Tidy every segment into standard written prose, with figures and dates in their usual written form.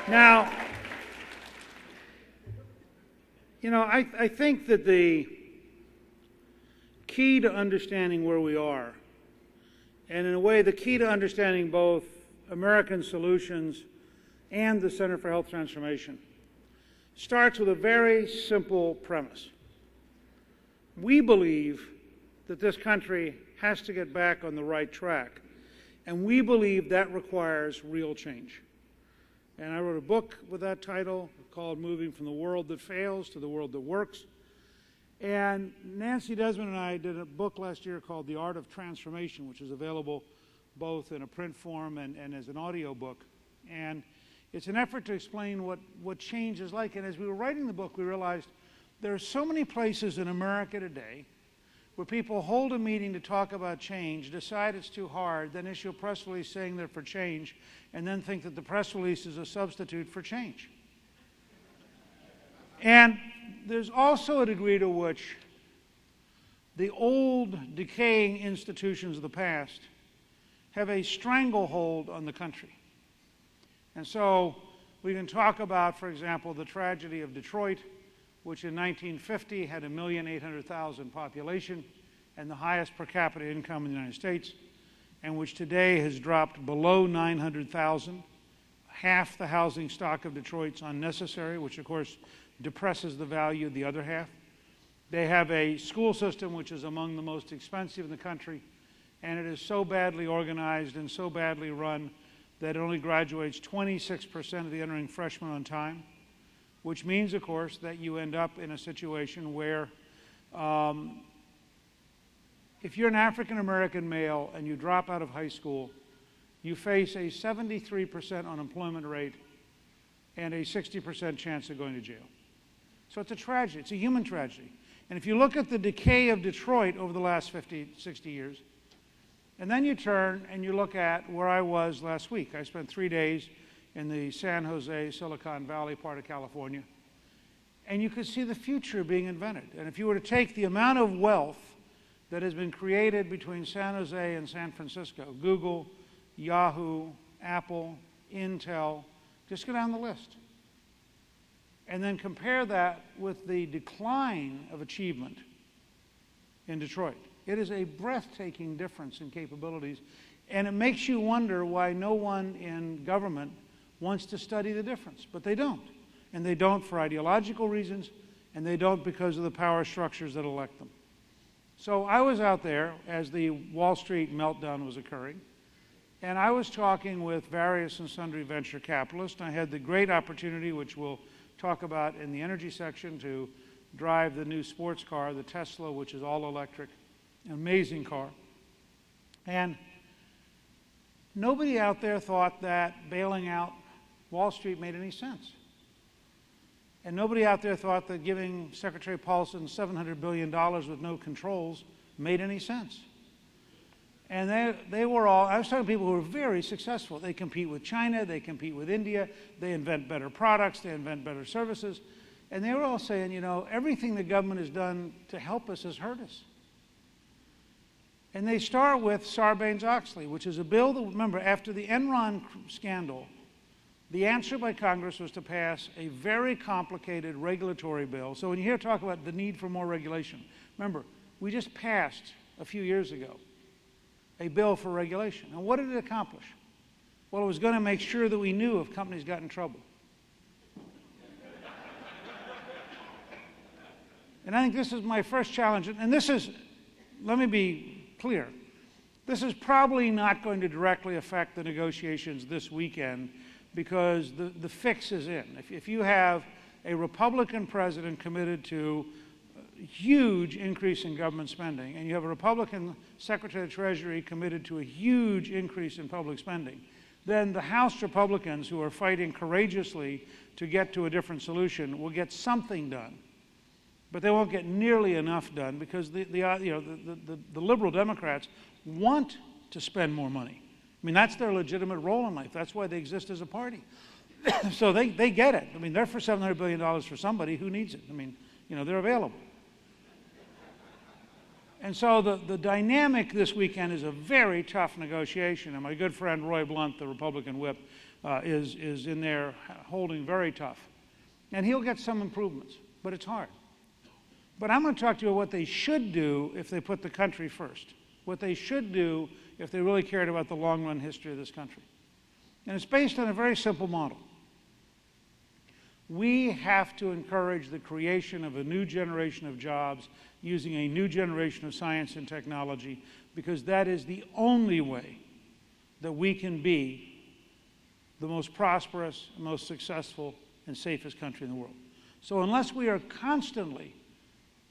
Now, you know, I think that the key to understanding where we are, and in a way the key to understanding both American solutions and the Center for Health Transformation, starts with a very simple premise. We believe that this country has to get back on the right track, and we believe that requires real change. And I wrote a book with that title called Moving from the World That Fails to the World That Works. And Nancy Desmond and I did a book last year called The Art of Transformation, which is available both in a print form and as an audio book. And it's an effort to explain what change is like. And as we were writing the book, we realized there are so many places in America today where people hold a meeting to talk about change, decide it's too hard, then issue a press release saying they're for change, and then think that the press release is a substitute for change. And there's also a degree to which the old, decaying institutions of the past have a stranglehold on the country. And so we can talk about, for example, the tragedy of Detroit, which in 1950 had 1,800,000 population and the highest per capita income in the United States, and which today has dropped below 900,000. Half the housing stock of Detroit's unnecessary, which of course depresses the value of the other half. They have a school system which is among the most expensive in the country, and it is so badly organized and so badly run that it only graduates 26% of the entering freshmen on time, which means, of course, that you end up in a situation where if you're an African-American male and you drop out of high school, you face a 73% unemployment rate and a 60% chance of going to jail. So it's a tragedy. It's a human tragedy. And if you look at the decay of Detroit over the last 50, 60 years, and then you turn and you look at where I was last week. I spent 3 days in the San Jose, Silicon Valley part of California, and you could see the future being invented. And if you were to take the amount of wealth that has been created between San Jose and San Francisco, Google, Yahoo, Apple, Intel, just go down the list. And then compare that with the decline of achievement in Detroit. It is a breathtaking difference in capabilities, and it makes you wonder why no one in government wants to study the difference, but they don't. And they don't for ideological reasons, and they don't because of the power structures that elect them. So I was out there as the Wall Street meltdown was occurring, and I was talking with various and sundry venture capitalists. I had the great opportunity, which we'll talk about in the energy section, to drive the new sports car, the Tesla, which is all electric, an amazing car. And nobody out there thought that bailing out Wall Street made any sense. And nobody out there thought that giving Secretary Paulson $700 billion with no controls made any sense. And they were all, I was talking to people who were very successful. They compete with China, they compete with India, they invent better products, they invent better services. And they were all saying, you know, everything the government has done to help us has hurt us. And they start with Sarbanes-Oxley, which is a bill that, remember, after the Enron scandal, the answer by Congress was to pass a very complicated regulatory bill. So when you hear talk about the need for more regulation, remember, we just passed a few years ago a bill for regulation. And what did it accomplish? Well, it was going to make sure that we knew if companies got in trouble. And I think this is my first challenge. And this is, let me be clear, this is probably not going to directly affect the negotiations this weekend because the fix is in. If you have a Republican president committed to a huge increase in government spending, and you have a Republican Secretary of the Treasury committed to a huge increase in public spending, then the House Republicans who are fighting courageously to get to a different solution will get something done. But they won't get nearly enough done because the liberal Democrats want to spend more money. I mean, that's their legitimate role in life. That's why they exist as a party. So they get it. I mean, they're for $700 billion for somebody who needs it. I mean, you know, they're available. And so the dynamic this weekend is a very tough negotiation. And my good friend Roy Blunt, the Republican whip, is in there holding very tough. And he'll get some improvements, but it's hard. But I'm going to talk to you about what they should do if they put the country first, what they should do if they really cared about the long-run history of this country. And it's based on a very simple model. We have to encourage the creation of a new generation of jobs using a new generation of science and technology, because that is the only way that we can be the most prosperous, most successful, and safest country in the world. So unless we are constantly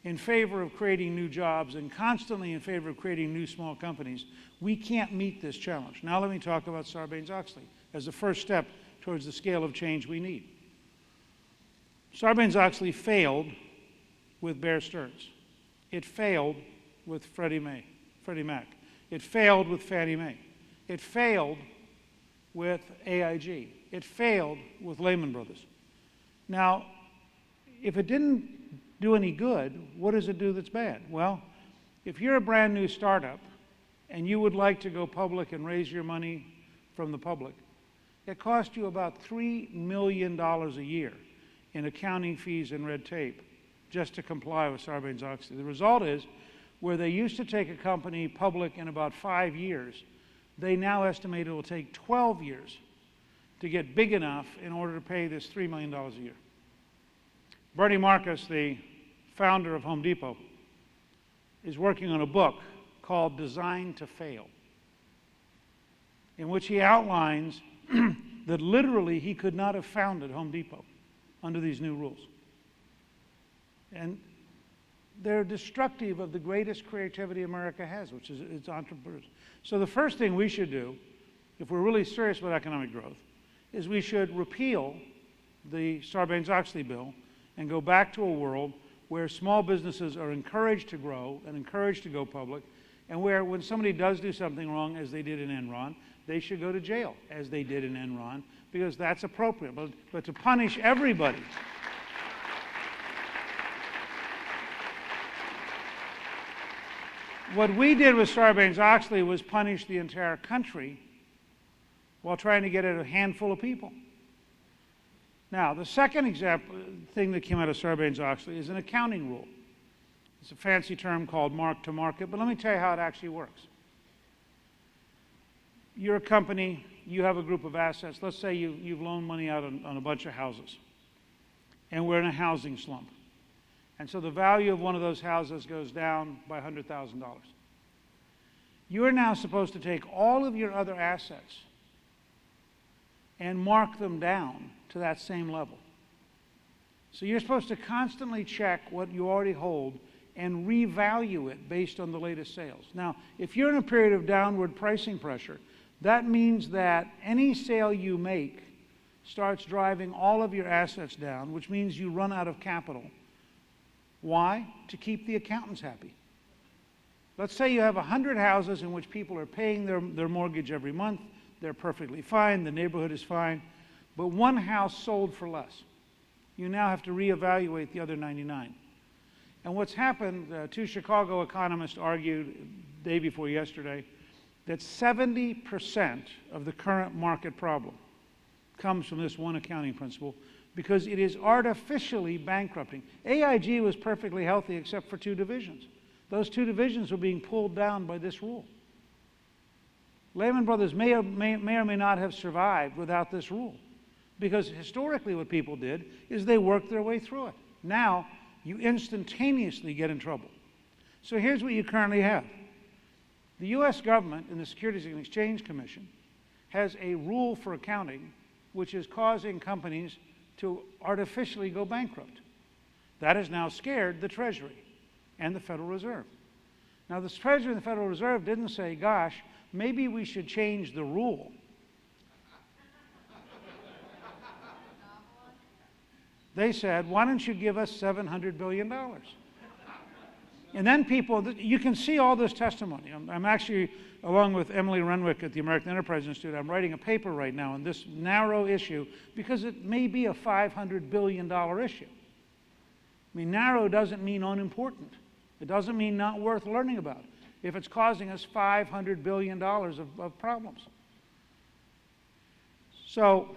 in favor of creating new jobs and constantly in favor of creating new small companies, we can't meet this challenge. Now let me talk about Sarbanes-Oxley as the first step towards the scale of change we need. Sarbanes-Oxley failed with Bear Stearns. It failed with Freddie Mac. It failed with Fannie Mae. It failed with AIG. It failed with Lehman Brothers. Now, if it didn't do any good, what does it do that's bad? Well, if you're a brand new startup and you would like to go public and raise your money from the public, it costs you about $3 million a year in accounting fees and red tape just to comply with Sarbanes-Oxley. The result is, where they used to take a company public in about 5 years, they now estimate it will take 12 years to get big enough in order to pay this $3 million a year. Bernie Marcus, the founder of Home Depot, is working on a book called Designed to Fail, in which he outlines that literally he could not have founded Home Depot under these new rules. And they're destructive of the greatest creativity America has, which is its entrepreneurs. So the first thing we should do, if we're really serious about economic growth, is we should repeal the Sarbanes-Oxley bill and go back to a world where small businesses are encouraged to grow and encouraged to go public, and where when somebody does do something wrong, as they did in Enron, they should go to jail, as they did in Enron, because that's appropriate. But to punish everybody, what we did with Sarbanes-Oxley was punish the entire country while trying to get at a handful of people. Now, the second thing that came out of Sarbanes-Oxley is an accounting rule. It's a fancy term called mark-to-market, but let me tell you how it actually works. You're a company, you have a group of assets. Let's say you've loaned money out on a bunch of houses, and we're in a housing slump. And so the value of one of those houses goes down by $100,000. You are now supposed to take all of your other assets and mark them down to that same level. So you're supposed to constantly check what you already hold and revalue it based on the latest sales. Now, if you're in a period of downward pricing pressure, that means that any sale you make starts driving all of your assets down, which means you run out of capital. Why? To keep the accountants happy. Let's say you have 100 houses in which people are paying their mortgage every month. They're perfectly fine. The neighborhood is fine. But one house sold for less. You now have to reevaluate the other 99. And what's happened, two Chicago economists argued day before yesterday that 70% of the current market problem comes from this one accounting principle, because it is artificially bankrupting. AIG was perfectly healthy except for 2 divisions. Those 2 divisions were being pulled down by this rule. Lehman Brothers may or may not have survived without this rule, because historically what people did is they worked their way through it. Now, you instantaneously get in trouble. So here's what you currently have. The U.S. government and the Securities and Exchange Commission has a rule for accounting which is causing companies to artificially go bankrupt. That has now scared the Treasury and the Federal Reserve. Now, the Treasury and the Federal Reserve didn't say, gosh, maybe we should change the rule. They said, why don't you give us $700 billion? And then people, you can see all this testimony. I'm actually, along with Emily Renwick at the American Enterprise Institute, I'm writing a paper right now on this narrow issue because it may be a $500 billion issue. I mean, narrow doesn't mean unimportant. It doesn't mean not worth learning about if it's causing us $500 billion of problems. So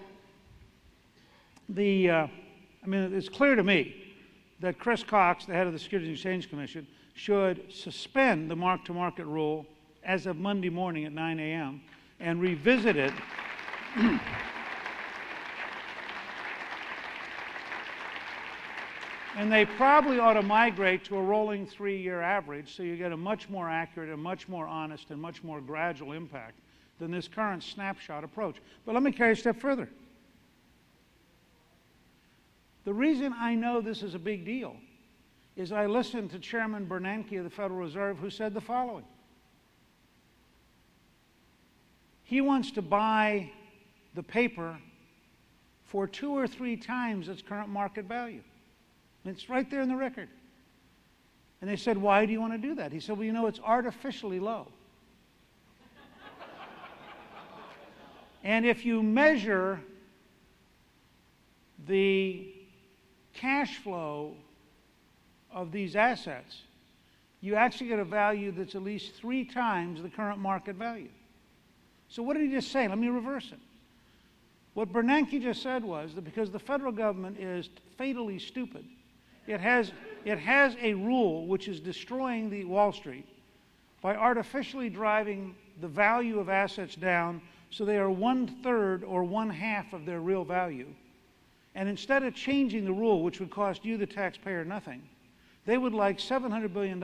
I mean, it's clear to me that Chris Cox, the head of the Securities and Exchange Commission, should suspend the mark-to-market rule as of Monday morning at 9 a.m. and revisit it and they probably ought to migrate to a rolling 3-year average so you get a much more accurate and much more honest and much more gradual impact than this current snapshot approach. But let me carry a step further. The reason I know this is a big deal is I listened to Chairman Bernanke of the Federal Reserve, who said the following. He wants to buy the paper for 2 or 3 times its current market value. It's right there in the record. And they said, why do you want to do that? He said, well, you know, it's artificially low. And if you measure the cash flow of these assets, you actually get a value that's at least 3 times the current market value. So what did he just say? Let me reverse it. What Bernanke just said was that because the federal government is fatally stupid, it has a rule which is destroying the Wall Street by artificially driving the value of assets down so they are 1/3 or 1/2 of their real value. And instead of changing the rule, which would cost you, the taxpayer, nothing, they would like $700 billion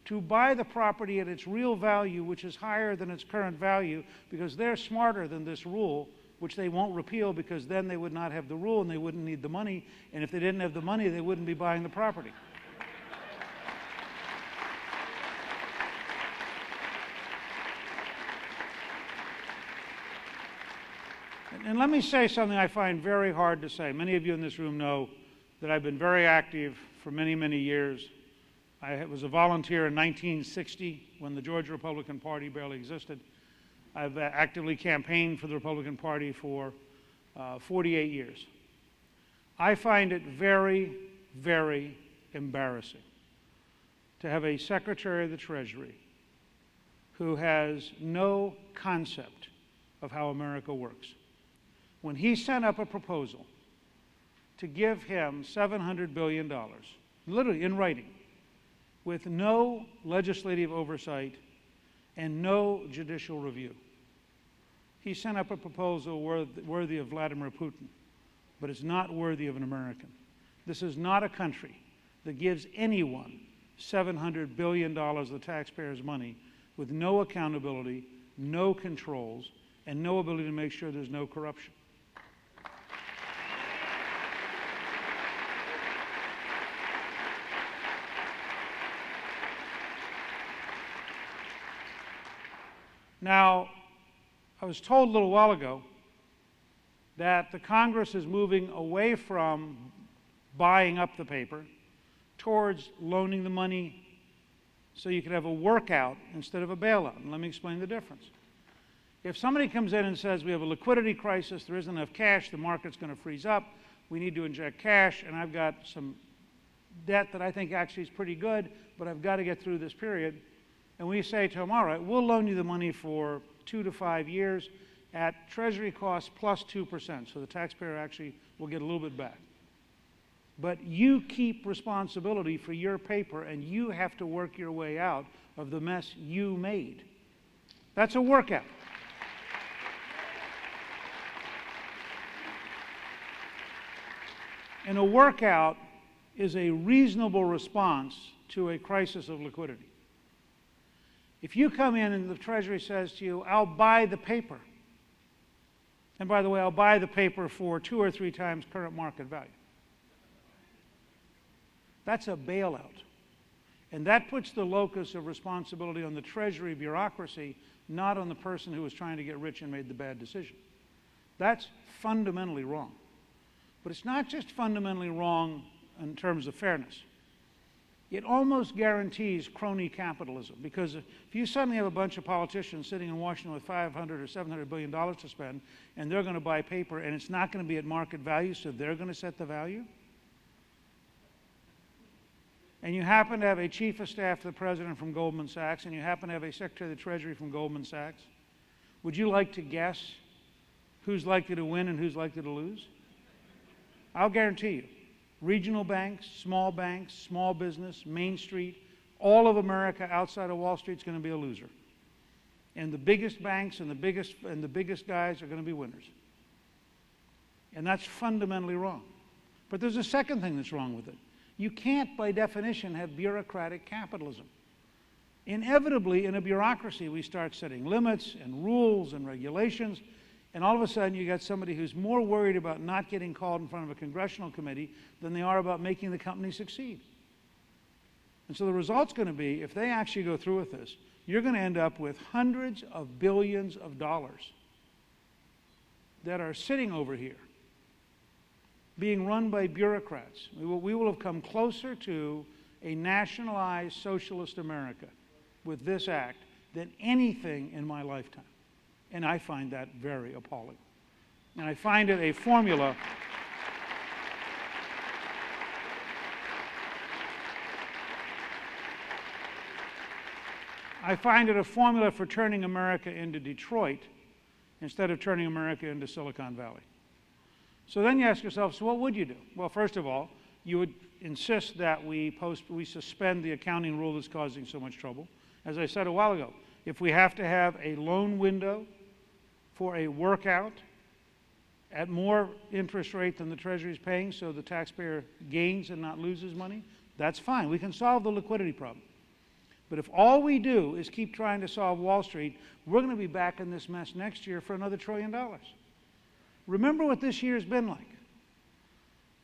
to buy the property at its real value, which is higher than its current value, because they're smarter than this rule, which they won't repeal because then they would not have the rule and they wouldn't need the money. And if they didn't have the money, they wouldn't be buying the property. And let me say something I find very hard to say. Many of you in this room know that I've been very active for many, many years. I was a volunteer in 1960 when the Georgia Republican Party barely existed. I've actively campaigned for the Republican Party for 48 years. I find it very, very embarrassing to have a Secretary of the Treasury who has no concept of how America works. When he sent up a proposal to give him $700 billion, literally in writing, with no legislative oversight and no judicial review, he sent up a proposal worthy of Vladimir Putin, but it's not worthy of an American. This is not a country that gives anyone $700 billion of the taxpayers' money with no accountability, no controls, and no ability to make sure there's no corruption. Now, I was told a little while ago that the Congress is moving away from buying up the paper towards loaning the money so you could have a workout instead of a bailout. And let me explain the difference. If somebody comes in and says, we have a liquidity crisis, there isn't enough cash, the market's going to freeze up, we need to inject cash, and I've got some debt that I think actually is pretty good, but I've got to get through this period, and we say to them, all right, we'll loan you the money for 2 to 5 years at Treasury costs plus 2%, so the taxpayer actually will get a little bit back. But you keep responsibility for your paper, and you have to work your way out of the mess you made. That's a workout. And a workout is a reasonable response to a crisis of liquidity. If you come in and the Treasury says to you, I'll buy the paper, and by the way, I'll buy the paper for 2 or 3 times current market value, that's a bailout. And that puts the locus of responsibility on the Treasury bureaucracy, not on the person who was trying to get rich and made the bad decision. That's fundamentally wrong. But it's not just fundamentally wrong in terms of fairness. It almost guarantees crony capitalism, because if you suddenly have a bunch of politicians sitting in Washington with $500 or $700 billion to spend, and they're going to buy paper, and it's not going to be at market value, so they're going to set the value, and you happen to have a chief of staff to the president from Goldman Sachs, and you happen to have a secretary of the Treasury from Goldman Sachs, would you like to guess who's likely to win and who's likely to lose? I'll guarantee you, regional banks, small business, Main Street, all of America outside of Wall Street is going to be a loser. And the biggest banks and the biggest guys are going to be winners. And that's fundamentally wrong. But there's a second thing that's wrong with it. You can't, by definition, have bureaucratic capitalism. Inevitably, in a bureaucracy, we start setting limits and rules and regulations, and all of a sudden you got somebody who's more worried about not getting called in front of a congressional committee than they are about making the company succeed. And so the result's going to be, if they actually go through with this, you're going to end up with hundreds of billions of dollars that are sitting over here, being run by bureaucrats. We will have come closer to a nationalized socialist America with this act than anything in my lifetime. And I find that very appalling. And I find it a formula for turning America into Detroit instead of turning America into Silicon Valley. So then you ask yourself, so what would you do? Well, first of all, you would insist that we suspend the accounting rule that's causing so much trouble. As I said a while ago, if we have to have a loan window for a workout at more interest rate than the Treasury is paying so the taxpayer gains and not loses money, that's fine. We can solve the liquidity problem. But if all we do is keep trying to solve Wall Street, we're going to be back in this mess next year for another $1 trillion. Remember what this year's been like.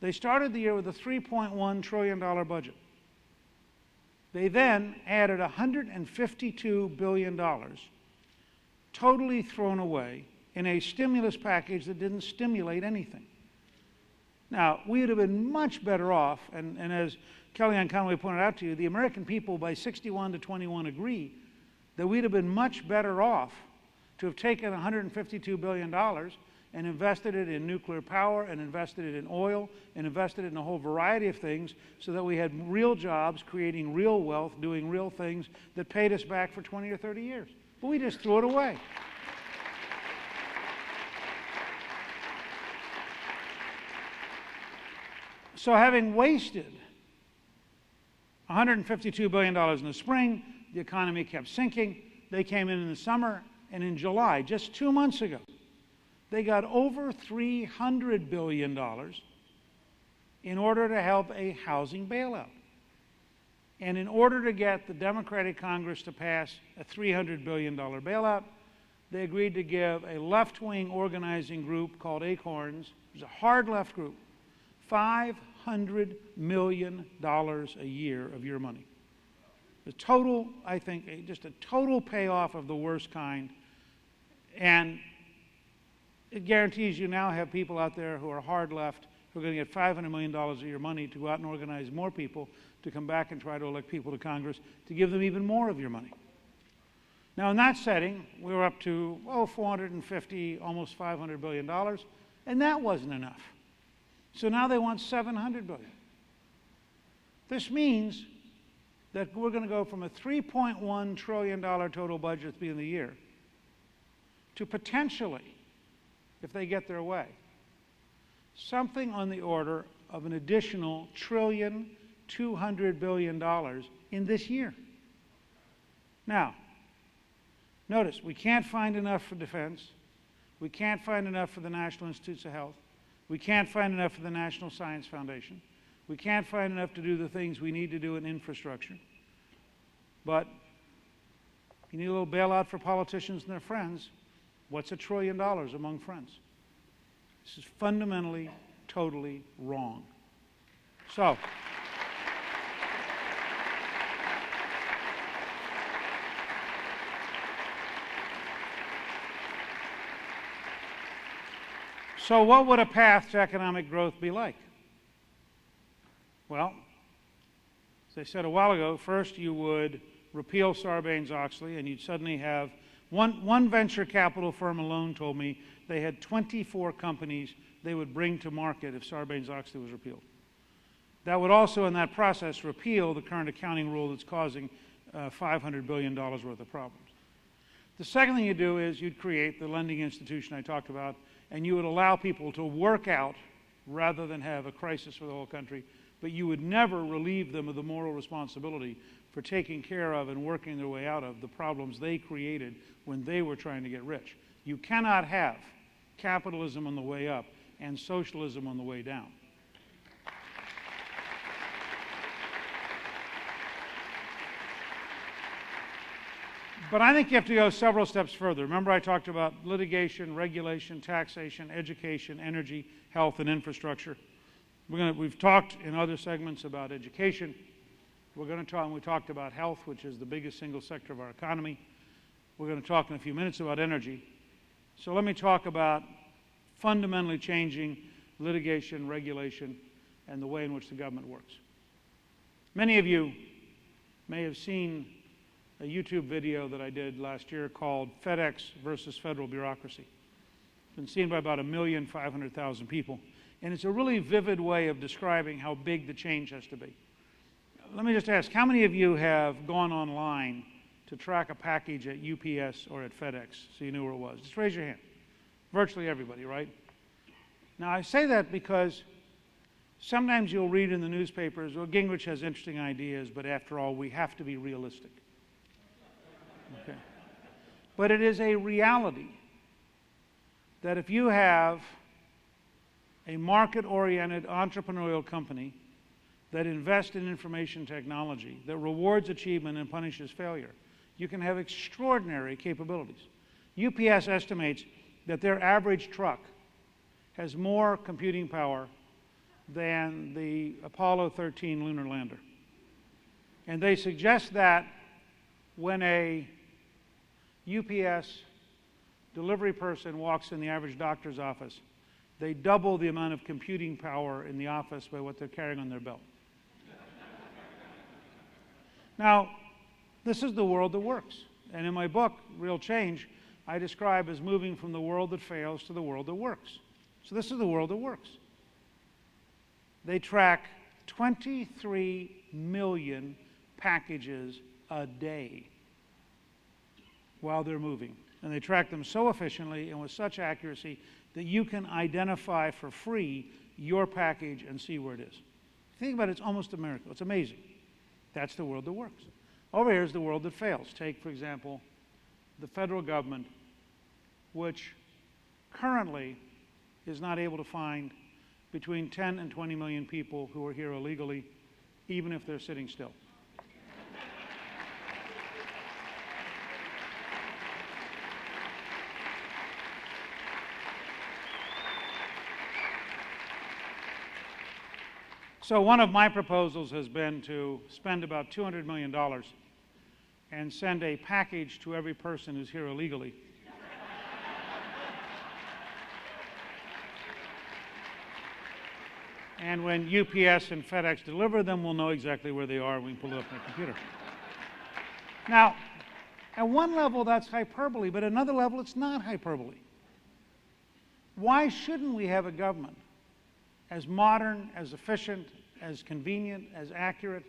They started the year with a $3.1 trillion budget. They then added $152 billion, totally thrown away, in a stimulus package that didn't stimulate anything. Now, we would have been much better off, and as Kellyanne Conway pointed out to you, the American people by 61-21 agree that we'd have been much better off to have taken $152 billion and invested it in nuclear power and invested it in oil and invested it in a whole variety of things so that we had real jobs, creating real wealth, doing real things that paid us back for 20 or 30 years. But we just threw it away. So having wasted $152 billion in the spring, the economy kept sinking. They came in the summer, and in July, just 2 months ago, they got over $300 billion in order to help a housing bailout. And in order to get the Democratic Congress to pass a $300 billion bailout, they agreed to give a left-wing organizing group called Acorns, it was a hard left group, $500 million a year of your money. The total, I think, just a total payoff of the worst kind. And it guarantees you now have people out there who are hard left who are going to get $500 million of your money to go out and organize more people to come back and try to elect people to Congress to give them even more of your money. Now, in that setting, we were up to, 450, almost $500 billion, and that wasn't enough. So now they want $700 billion. This means that we're going to go from a $3.1 trillion total budget at the beginning of the year to potentially, if they get their way, something on the order of an additional $1.2 trillion in this year. Now, notice, we can't find enough for defense. We can't find enough for the National Institutes of Health. We can't find enough for the National Science Foundation. We can't find enough to do the things we need to do in infrastructure. But you need a little bailout for politicians and their friends. What's $1 trillion among friends? This is fundamentally, totally wrong. So what would a path to economic growth be like? Well, as I said a while ago, first you would repeal Sarbanes-Oxley, and you'd suddenly have one venture capital firm alone told me they had 24 companies they would bring to market if Sarbanes-Oxley was repealed. That would also, in that process, repeal the current accounting rule that's causing $500 billion worth of problems. The second thing you do is you'd create the lending institution I talked about, and you would allow people to work out rather than have a crisis for the whole country, but you would never relieve them of the moral responsibility for taking care of and working their way out of the problems they created when they were trying to get rich. You cannot have capitalism on the way up and socialism on the way down. But I think you have to go several steps further. Remember, I talked about litigation, regulation, taxation, education, energy, health, and infrastructure. We've talked in other segments about education. We're going to talk, and we talked about health, which is the biggest single sector of our economy. We're going to talk in a few minutes about energy. So let me talk about fundamentally changing litigation, regulation, and the way in which the government works. Many of you may have seen a YouTube video that I did last year called FedEx versus Federal Bureaucracy. It's been seen by about 1,500,000 people. And it's a really vivid way of describing how big the change has to be. Let me just ask, how many of you have gone online to track a package at UPS or at FedEx so you knew where it was? Just raise your hand. Virtually everybody, right? Now, I say that because sometimes you'll read in the newspapers, well, Gingrich has interesting ideas, but after all, we have to be realistic. Okay. But it is a reality that if you have a market-oriented entrepreneurial company that invests in information technology, that rewards achievement and punishes failure, you can have extraordinary capabilities. UPS estimates that their average truck has more computing power than the Apollo 13 lunar lander. And they suggest that when a UPS delivery person walks in the average doctor's office, they double the amount of computing power in the office by what they're carrying on their belt. Now, this is the world that works. And in my book, Real Change, I describe as moving from the world that fails to the world that works. So this is the world that works. They track 23 million packages a day while they're moving. And they track them so efficiently and with such accuracy that you can identify for free your package and see where it is. Think about it, it's almost a miracle. It's amazing. That's the world that works. Over here is the world that fails. Take, for example, the federal government, which currently is not able to find between 10 and 20 million people who are here illegally, even if they're sitting still. So one of my proposals has been to spend about $200 million and send a package to every person who's here illegally. And when UPS and FedEx deliver them, we'll know exactly where they are and we can pull it up on the computer. Now, at one level that's hyperbole, but at another level it's not hyperbole. Why shouldn't we have a government as modern, as efficient, as convenient, as accurate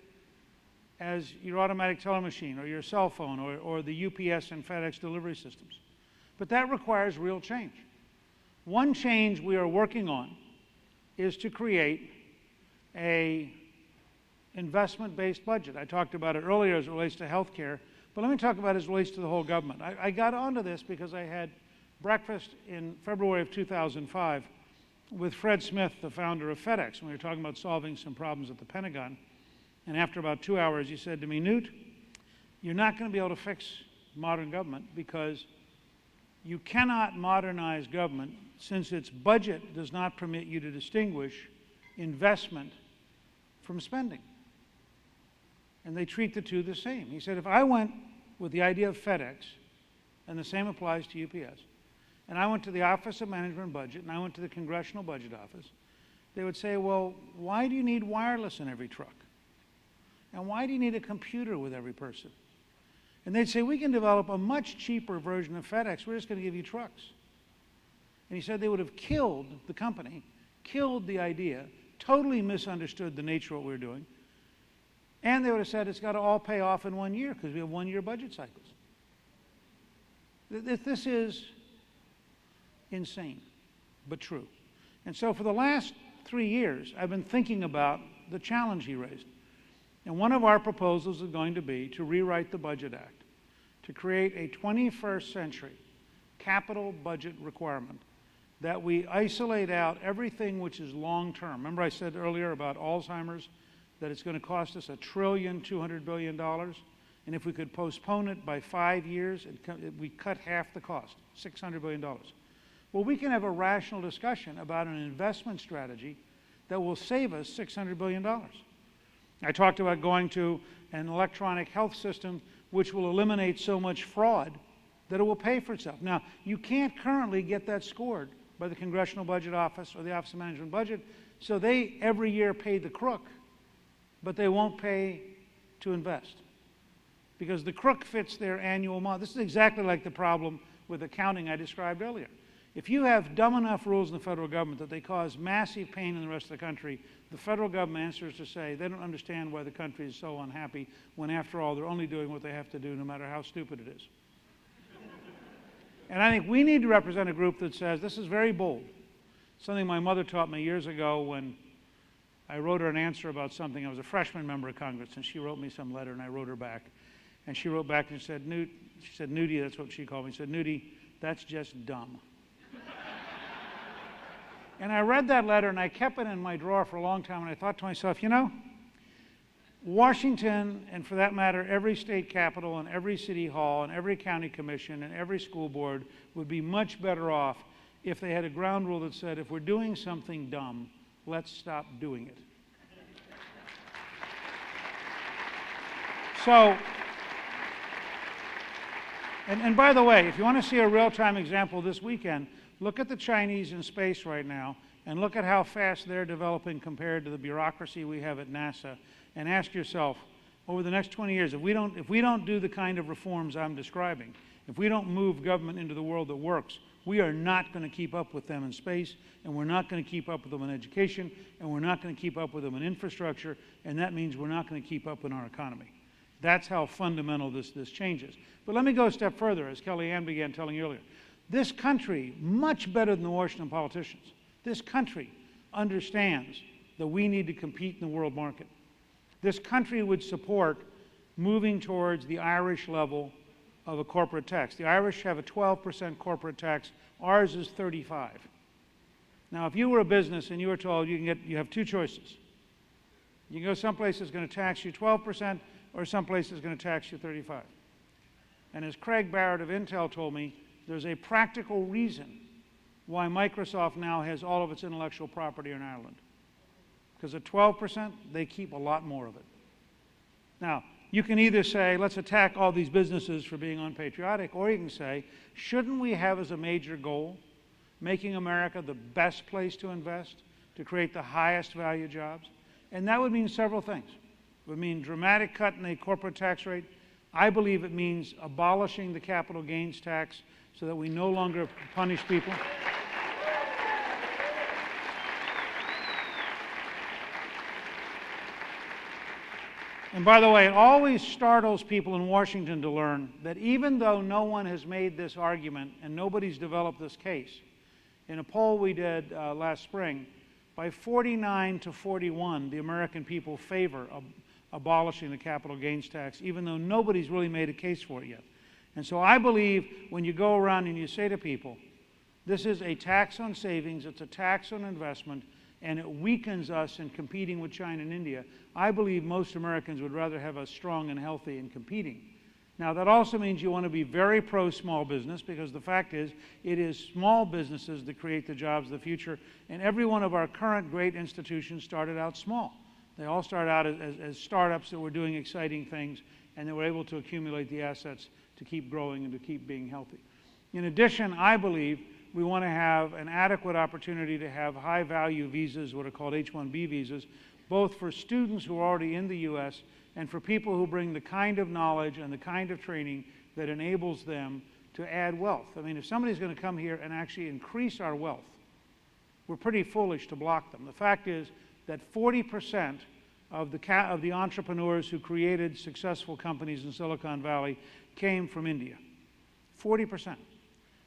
as your automatic teller machine or your cell phone or the UPS and FedEx delivery systems? But that requires real change. One change we are working on is to create a investment-based budget. I talked about it earlier as it relates to health care, but let me talk about it as it relates to the whole government. I got onto this because I had breakfast in February of 2005 with Fred Smith, the founder of FedEx, and we were talking about solving some problems at the Pentagon. And after about 2 hours, he said to me, Newt, you're not going to be able to fix modern government because you cannot modernize government since its budget does not permit you to distinguish investment from spending. And they treat the two the same. He said, if I went with the idea of FedEx, and the same applies to UPS, and I went to the Office of Management and Budget, and I went to the Congressional Budget Office, they would say, well, why do you need wireless in every truck? And why do you need a computer with every person? And they'd say, we can develop a much cheaper version of FedEx. We're just going to give you trucks. And he said they would have killed the company, killed the idea, totally misunderstood the nature of what we were doing, and they would have said it's got to all pay off in 1 year because we have 1 year budget cycles. This is insane. but true. And so for the last 3 years, I've been thinking about the challenge he raised. And one of our proposals is going to be to rewrite the Budget Act, to create a 21st century capital budget requirement that we isolate out everything which is long-term. Remember I said earlier about Alzheimer's, that it's going to cost us $1.2 trillion, and if we could postpone it by 5 years, we cut half the cost, $600 billion. Well, we can have a rational discussion about an investment strategy that will save us $600 billion. I talked about going to an electronic health system which will eliminate so much fraud that it will pay for itself. Now, you can't currently get that scored by the Congressional Budget Office or the Office of Management Budget, so they every year pay the crook, but they won't pay to invest because the crook fits their annual model. This is exactly like the problem with accounting I described earlier. If you have dumb enough rules in the federal government that they cause massive pain in the rest of the country, the federal government answers to say they don't understand why the country is so unhappy when, after all, they're only doing what they have to do no matter how stupid it is. And I think we need to represent a group that says, this is very bold. Something my mother taught me years ago when I wrote her an answer about something. I was a freshman member of Congress, and she wrote me some letter, and I wrote her back. And she wrote back and said, Newty, that's what she called me. She said, Newty, that's just dumb. And I read that letter, and I kept it in my drawer for a long time, and I thought to myself, you know, Washington, and for that matter, every state capital and every city hall and every county commission and every school board would be much better off if they had a ground rule that said, if we're doing something dumb, let's stop doing it. So, and by the way, if you want to see a real-time example this weekend, look at the Chinese in space right now and look at how fast they're developing compared to the bureaucracy we have at NASA, and ask yourself, over the next 20 years, if we don't do the kind of reforms I'm describing, if we don't move government into the world that works, we are not going to keep up with them in space, and we're not going to keep up with them in education, and we're not going to keep up with them in infrastructure, and that means we're not going to keep up in our economy. That's how fundamental this changes. But let me go a step further, as Kellyanne began telling you earlier. This country, much better than the Washington politicians, this country understands that we need to compete in the world market. This country would support moving towards the Irish level of a corporate tax. The Irish have a 12% corporate tax. Ours is 35%. Now, if you were a business and you were told you have two choices. You can go someplace that's going to tax you 12% or someplace that's going to tax you 35%. And as Craig Barrett of Intel told me, there's a practical reason why Microsoft now has all of its intellectual property in Ireland. Because at 12%, they keep a lot more of it. Now, you can either say, let's attack all these businesses for being unpatriotic, or you can say, shouldn't we have as a major goal making America the best place to invest, to create the highest value jobs? And that would mean several things. It would mean dramatic cut in the corporate tax rate. I believe it means abolishing the capital gains tax so that we no longer punish people. And by the way, it always startles people in Washington to learn that even though no one has made this argument and nobody's developed this case, in a poll we did last spring, by 49 to 41, the American people favor abolishing the capital gains tax, even though nobody's really made a case for it yet. And so I believe when you go around and you say to people, this is a tax on savings, it's a tax on investment, and it weakens us in competing with China and India, I believe most Americans would rather have us strong and healthy in competing. Now, that also means you want to be very pro-small business, because the fact is, it is small businesses that create the jobs of the future, and every one of our current great institutions started out small. They all started out as startups that were doing exciting things, and they were able to accumulate the assets to keep growing and to keep being healthy. In addition, I believe we want to have an adequate opportunity to have high-value visas, what are called H-1B visas, both for students who are already in the U.S. and for people who bring the kind of knowledge and the kind of training that enables them to add wealth. I mean, if somebody's going to come here and actually increase our wealth, we're pretty foolish to block them. The fact is that 40% of the entrepreneurs who created successful companies in Silicon Valley came from India. 40%.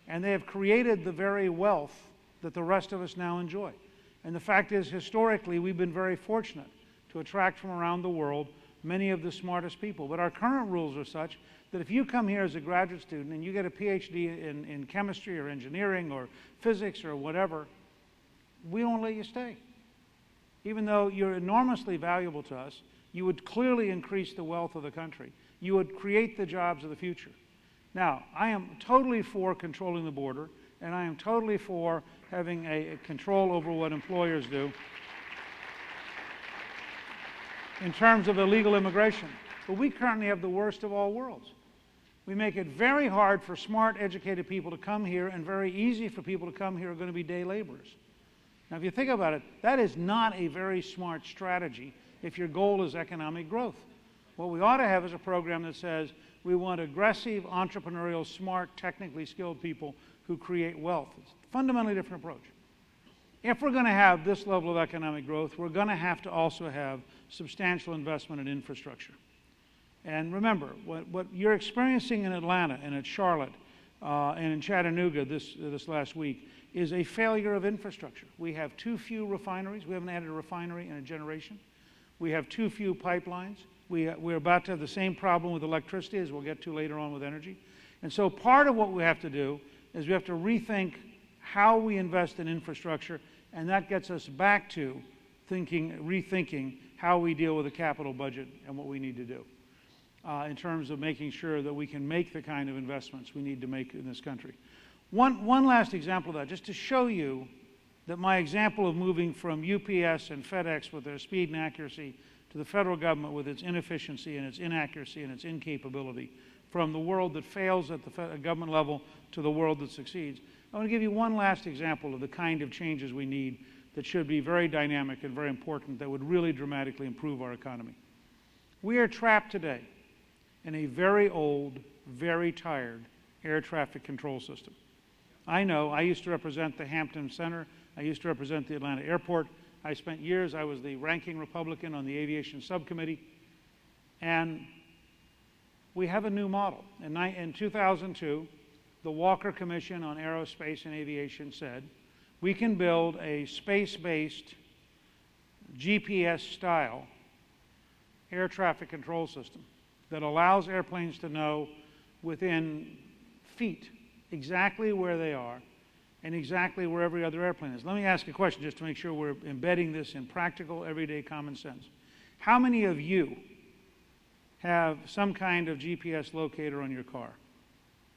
And they have created the very wealth that the rest of us now enjoy. And the fact is, historically, we've been very fortunate to attract from around the world many of the smartest people. But our current rules are such that if you come here as a graduate student and you get a PhD in chemistry or engineering or physics or whatever, we won't let you stay. Even though you're enormously valuable to us, you would clearly increase the wealth of the country. You would create the jobs of the future. Now, I am totally for controlling the border, and I am totally for having a control over what employers do in terms of illegal immigration. But we currently have the worst of all worlds. We make it very hard for smart, educated people to come here and very easy for people to come here who are going to be day laborers. Now, if you think about it, that is not a very smart strategy if your goal is economic growth. What we ought to have is a program that says we want aggressive, entrepreneurial, smart, technically skilled people who create wealth. It's a fundamentally different approach. If we're going to have this level of economic growth, we're going to have to also have substantial investment in infrastructure. And remember, what you're experiencing in Atlanta and at Charlotte and in Chattanooga this last week is a failure of infrastructure. We have too few refineries. We haven't added a refinery in a generation. We have too few pipelines. We're about to have the same problem with electricity as we'll get to later on with energy. And so part of what we have to do is we have to rethink how we invest in infrastructure, and that gets us back to rethinking how we deal with the capital budget and what we need to do in terms of making sure that we can make the kind of investments we need to make in this country. One last example of that, just to show you that my example of moving from UPS and FedEx with their speed and accuracy to the federal government with its inefficiency and its inaccuracy and its incapability, from the world that fails at the government level to the world that succeeds. I want to give you one last example of the kind of changes we need that should be very dynamic and very important, that would really dramatically improve our economy. We are trapped today in a very old, very tired air traffic control system. I know, I used to represent the Hampton Center. I used to represent the Atlanta Airport. I spent years, I was the ranking Republican on the aviation subcommittee. And we have a new model. In 2002, the Walker Commission on Aerospace and Aviation said, we can build a space-based GPS-style air traffic control system that allows airplanes to know within feet exactly where they are and exactly where every other airplane is. Let me ask a question just to make sure we're embedding this in practical, everyday common sense. How many of you have some kind of GPS locator on your car?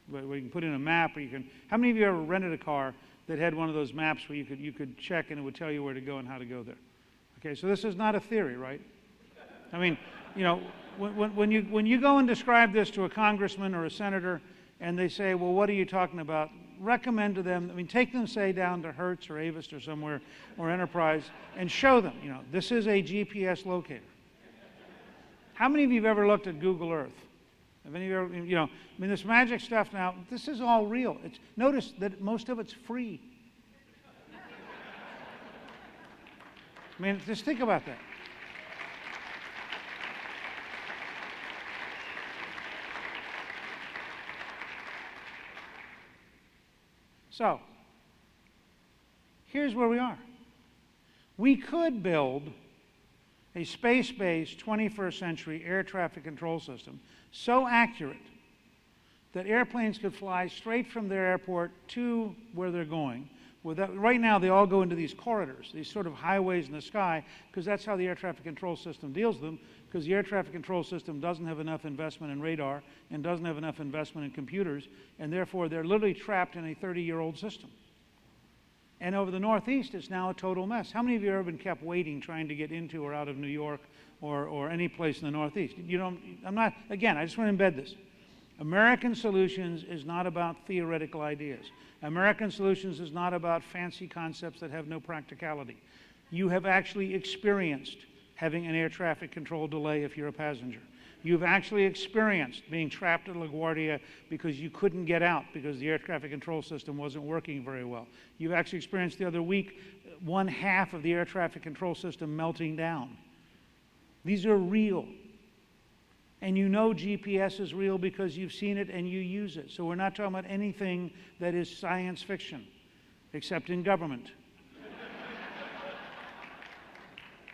Where you can put in a map, or you can. How many of you ever rented a car that had one of those maps where you could check and it would tell you where to go and how to go there? Okay, so this is not a theory, right? I mean, you know, when you go and describe this to a congressman or a senator, and they say, well, what are you talking about? Recommend to them, I mean, take them, say, down to Hertz or Avis or somewhere, or Enterprise, and show them, you know, this is a GPS locator. How many of you have ever looked at Google Earth? Have any of you ever, you know, I mean, this magic stuff now, this is all real. Notice that most of it's free. I mean, just think about that. So, here's where we are. We could build a space-based 21st century air traffic control system so accurate that airplanes could fly straight from their airport to where they're going. Right now, they all go into these corridors, these sort of highways in the sky, because that's how the air traffic control system deals with them, because the air traffic control system doesn't have enough investment in radar and doesn't have enough investment in computers, and therefore they're literally trapped in a 30-year-old system. And over the Northeast, it's now a total mess. How many of you have ever been kept waiting trying to get into or out of New York or any place in the Northeast? You don't, I'm not, again, I just want to embed this. American Solutions is not about theoretical ideas. American Solutions is not about fancy concepts that have no practicality. You have actually experienced having an air traffic control delay if you're a passenger. You've actually experienced being trapped at LaGuardia because you couldn't get out because the air traffic control system wasn't working very well. You've actually experienced the other week one half of the air traffic control system melting down. These are real. And you know GPS is real because you've seen it and you use it. So we're not talking about anything that is science fiction. except in government.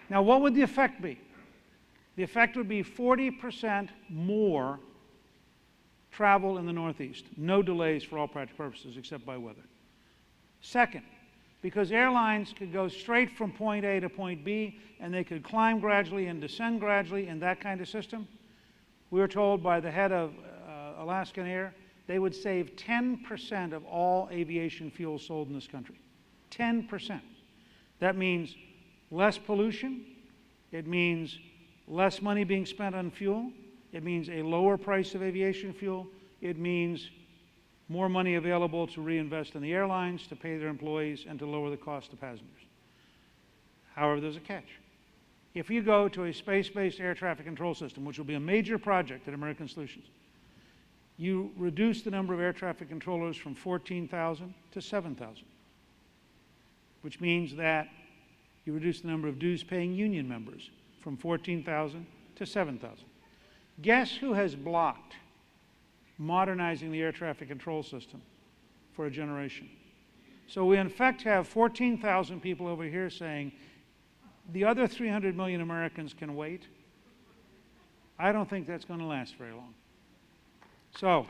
Now, what would the effect be? The effect would be 40% more travel in the Northeast. No delays for all practical purposes except by weather. Second, because airlines could go straight from point A to point B, and they could climb gradually and descend gradually in that kind of system, we were told by the head of Alaskan Air, they would save 10% of all aviation fuel sold in this country. 10%. That means less pollution. It means less money being spent on fuel. It means a lower price of aviation fuel. It means more money available to reinvest in the airlines, to pay their employees, and to lower the cost to passengers. However, there's a catch. If you go to a space-based air traffic control system, which will be a major project at American Solutions, you reduce the number of air traffic controllers from 14,000 to 7,000, which means that you reduce the number of dues-paying union members from 14,000 to 7,000. Guess who has blocked modernizing the air traffic control system for a generation? So we in fact have 14,000 people over here saying, the other 300 million Americans can wait. I don't think that's going to last very long. So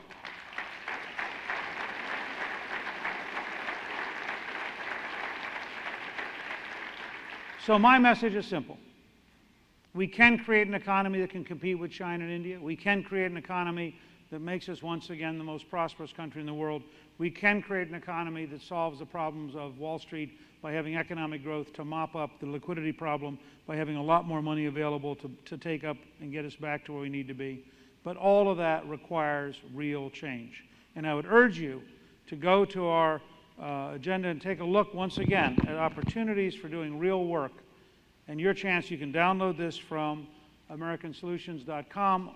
my message is simple. We can create an economy that can compete with China and India. We can create an economy that makes us once again the most prosperous country in the world. We can create an economy that solves the problems of Wall Street by having economic growth to mop up the liquidity problem, by having a lot more money available to take up and get us back to where we need to be. But all of that requires real change. And I would urge you to go to our agenda and take a look once again at opportunities for doing real work. And your chance, you can download this from americansolutions.com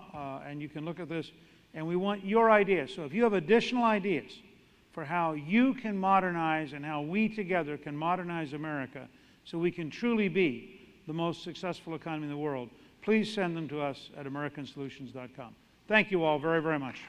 and you can look at this. And we want your ideas. So if you have additional ideas for how you can modernize and how we together can modernize America so we can truly be the most successful economy in the world, please send them to us at americansolutions.com. Thank you all very, very much.